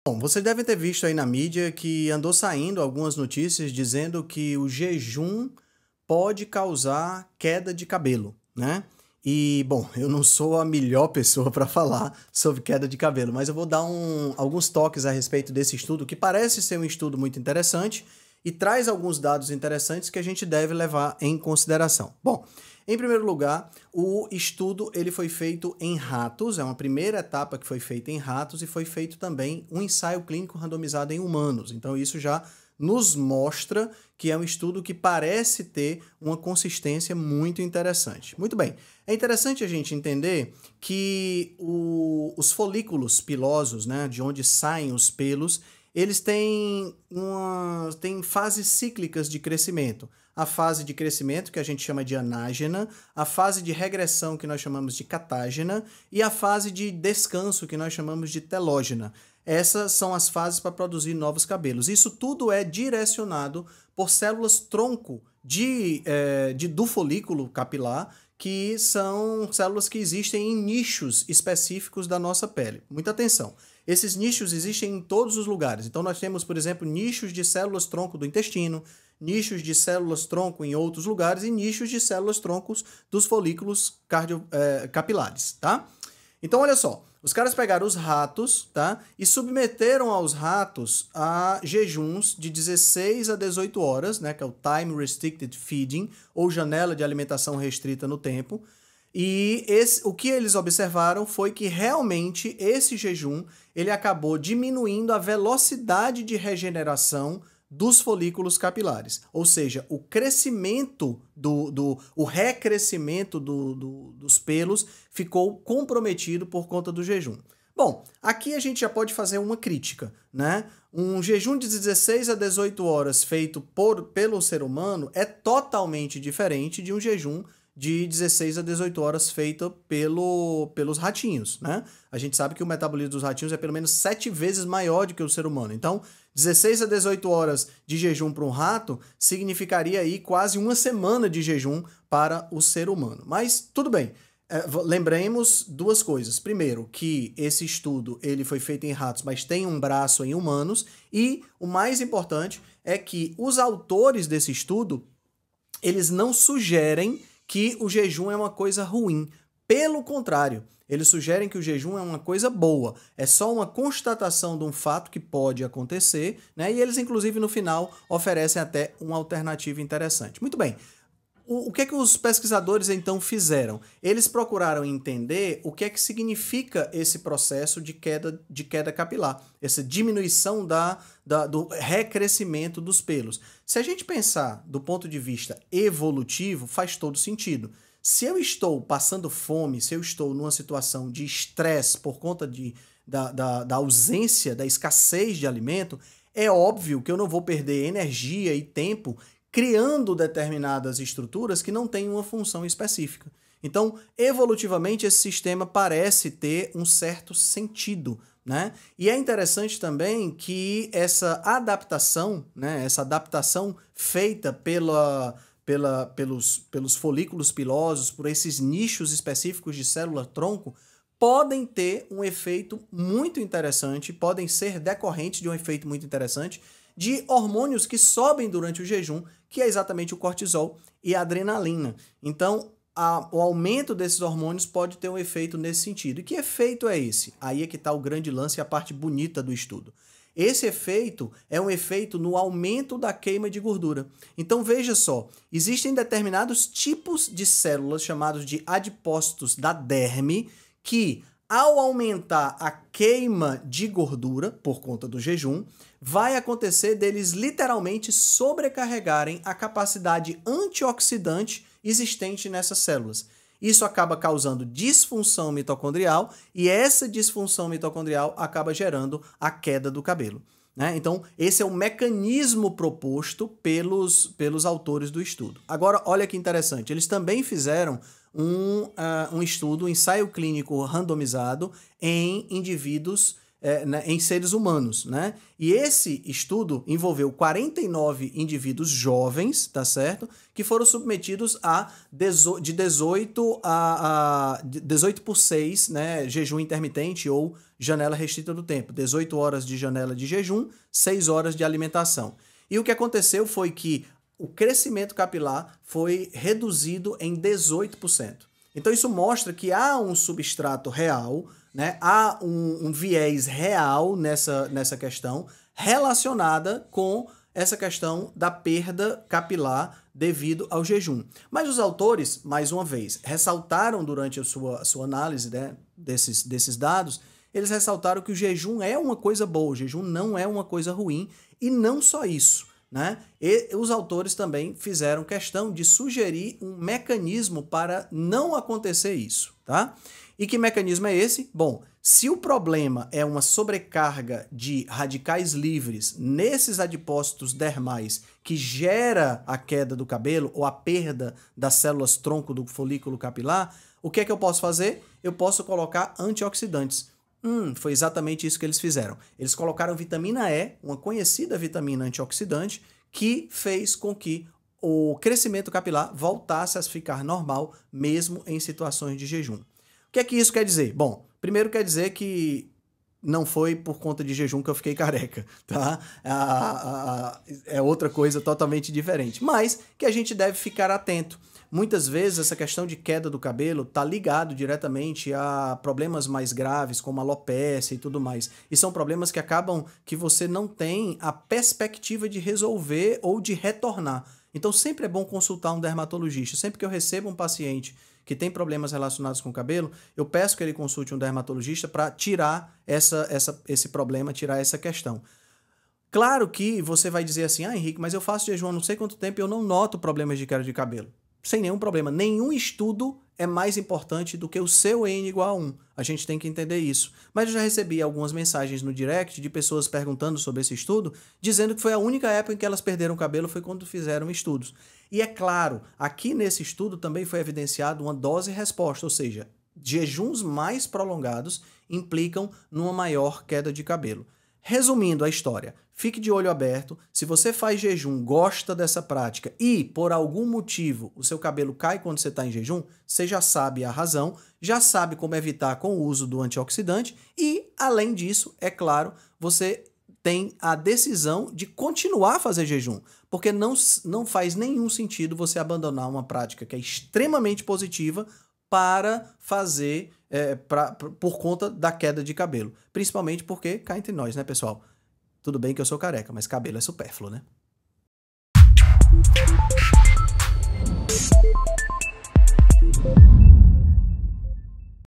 Bom, vocês devem ter visto aí na mídia que andou saindo algumas notícias dizendo que o jejum pode causar queda de cabelo, né? E, bom, eu não sou a melhor pessoa para falar sobre queda de cabelo, mas eu vou dar alguns toques a respeito desse estudo, que parece ser um estudo muito interessante e traz alguns dados interessantes que a gente deve levar em consideração. Bom, em primeiro lugar, o estudo ele foi feito em ratos, é uma primeira etapa que foi feita em ratos e foi feito também um ensaio clínico randomizado em humanos. Então isso já nos mostra que é um estudo que parece ter uma consistência muito interessante. Muito bem, é interessante a gente entender que os folículos pilosos, né, de onde saem os pelos, eles têm fases cíclicas de crescimento. A fase de crescimento, que a gente chama de anágena, a fase de regressão, que nós chamamos de catágena, e a fase de descanso, que nós chamamos de telógena. Essas são as fases para produzir novos cabelos. Isso tudo é direcionado por células tronco do folículo capilar, que são células que existem em nichos específicos da nossa pele. Muita atenção. Esses nichos existem em todos os lugares. Então nós temos, por exemplo, nichos de células tronco do intestino, nichos de células tronco em outros lugares e nichos de células troncos dos folículos capilares, tá? Então olha só, os caras pegaram os ratos, tá? E submeteram aos ratos a jejuns de 16 a 18 horas, né? Que é o Time Restricted Feeding, ou janela de alimentação restrita no tempo. E o que eles observaram foi que realmente esse jejum ele acabou diminuindo a velocidade de regeneração dos folículos capilares, ou seja, o crescimento, o recrescimento dos pelos ficou comprometido por conta do jejum. Bom, aqui a gente já pode fazer uma crítica, né? Um jejum de 16 a 18 horas feito pelo ser humano é totalmente diferente de um jejum de 16 a 18 horas feita pelos ratinhos, né? A gente sabe que o metabolismo dos ratinhos é pelo menos 7 vezes maior do que o do ser humano. Então, 16 a 18 horas de jejum para um rato significaria aí quase uma semana de jejum para o ser humano. Mas tudo bem. Lembremos duas coisas. Primeiro, que esse estudo ele foi feito em ratos, mas tem um braço em humanos. E o mais importante é que os autores desse estudo, eles não sugerem que o jejum é uma coisa ruim. Pelo contrário, eles sugerem que o jejum é uma coisa boa. É só uma constatação de um fato que pode acontecer, né? E eles, inclusive, no final, oferecem até uma alternativa interessante. Muito bem. O que é que os pesquisadores, então, fizeram? Eles procuraram entender o que é que significa esse processo de queda capilar, essa diminuição do recrescimento dos pelos. Se a gente pensar do ponto de vista evolutivo, faz todo sentido. Se eu estou passando fome, se eu estou numa situação de estresse por conta da ausência, da escassez de alimento, é óbvio que eu não vou perder energia e tempo criando determinadas estruturas que não têm uma função específica. Então, evolutivamente, esse sistema parece ter um certo sentido, né? E é interessante também que essa adaptação, né, essa adaptação feita pelos folículos pilosos, por esses nichos específicos de célula-tronco, podem ter um efeito muito interessante, podem ser decorrentes de um efeito muito interessante de hormônios que sobem durante o jejum, que é exatamente o cortisol e a adrenalina. Então, o aumento desses hormônios pode ter um efeito nesse sentido. E que efeito é esse? Aí é que está o grande lance e a parte bonita do estudo. Esse efeito é um efeito no aumento da queima de gordura. Então veja só, existem determinados tipos de células chamados de adipócitos da derme que, ao aumentar a queima de gordura por conta do jejum, vai acontecer deles literalmente sobrecarregarem a capacidade antioxidante existente nessas células. Isso acaba causando disfunção mitocondrial e essa disfunção mitocondrial acaba gerando a queda do cabelo, né? Então, esse é o mecanismo proposto pelos autores do estudo. Agora, olha que interessante, eles também fizeram um estudo, um ensaio clínico randomizado em indivíduos né, em seres humanos, né? E esse estudo envolveu 49 indivíduos jovens, tá certo? Que foram submetidos de 18 por 6, né, jejum intermitente ou janela restrita do tempo. 18 horas de janela de jejum, 6 horas de alimentação. E o que aconteceu foi que o crescimento capilar foi reduzido em 18%. Então isso mostra que há um substrato real, né? Há um viés real nessa questão relacionada com essa questão da perda capilar devido ao jejum. Mas os autores, mais uma vez, ressaltaram durante a sua análise, né, desses dados, eles ressaltaram que o jejum é uma coisa boa, o jejum não é uma coisa ruim, e não só isso, né? E os autores também fizeram questão de sugerir um mecanismo para não acontecer isso, tá? E que mecanismo é esse? Bom, se o problema é uma sobrecarga de radicais livres nesses adipócitos dermais que gera a queda do cabelo ou a perda das células tronco do folículo capilar, o que é que eu posso fazer? Eu posso colocar antioxidantes. Foi exatamente isso que eles fizeram. Eles colocaram vitamina E, uma conhecida vitamina antioxidante, que fez com que o crescimento capilar voltasse a ficar normal, mesmo em situações de jejum. O que é que isso quer dizer? Bom, primeiro quer dizer que não foi por conta de jejum que eu fiquei careca, tá? É outra coisa totalmente diferente. Mas que a gente deve ficar atento. Muitas vezes essa questão de queda do cabelo está ligado diretamente a problemas mais graves, como alopecia e tudo mais. E são problemas que acabam que você não tem a perspectiva de resolver ou de retornar. Então sempre é bom consultar um dermatologista. Sempre que eu recebo um paciente que tem problemas relacionados com o cabelo, eu peço que ele consulte um dermatologista para tirar esse problema, tirar essa questão. Claro que você vai dizer assim, Henrique, mas eu faço jejum há não sei quanto tempo e eu não noto problemas de queda de cabelo. Sem nenhum problema. Nenhum estudo é mais importante do que o seu N igual a 1. A gente tem que entender isso. Mas eu já recebi algumas mensagens no direct de pessoas perguntando sobre esse estudo, dizendo que foi a única época em que elas perderam o cabelo foi quando fizeram estudos. E é claro, aqui nesse estudo também foi evidenciado uma dose-resposta, ou seja, jejuns mais prolongados implicam numa maior queda de cabelo. Resumindo a história, fique de olho aberto. Se você faz jejum, gosta dessa prática e, por algum motivo, o seu cabelo cai quando você está em jejum, você já sabe a razão, já sabe como evitar com o uso do antioxidante e, além disso, é claro, você tem a decisão de continuar a fazer jejum, porque não faz nenhum sentido você abandonar uma prática que é extremamente positiva para fazer por conta da queda de cabelo. Principalmente porque, cá entre nós, né, pessoal? Tudo bem que eu sou careca, mas cabelo é supérfluo, né?